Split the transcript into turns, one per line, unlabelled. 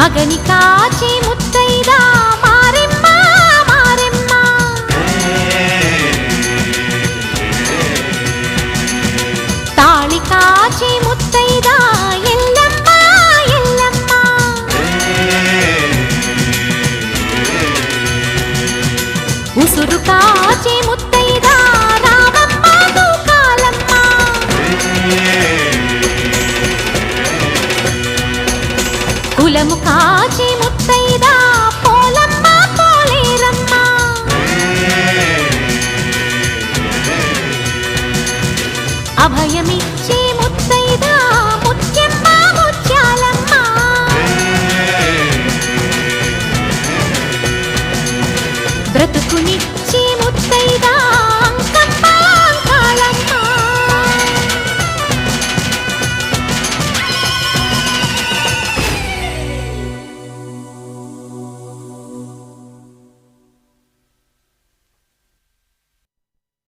మగని కాచి ముత్తైదా మారెమ్మ మారెమ్మ తాళి కాచి ముత్తైదా ఎల్లమ్మ ఎల్లమ్మ ఉసురు కాచి ముత్తైదా రామమ్మ తూకాలమ్మ కులము కాచి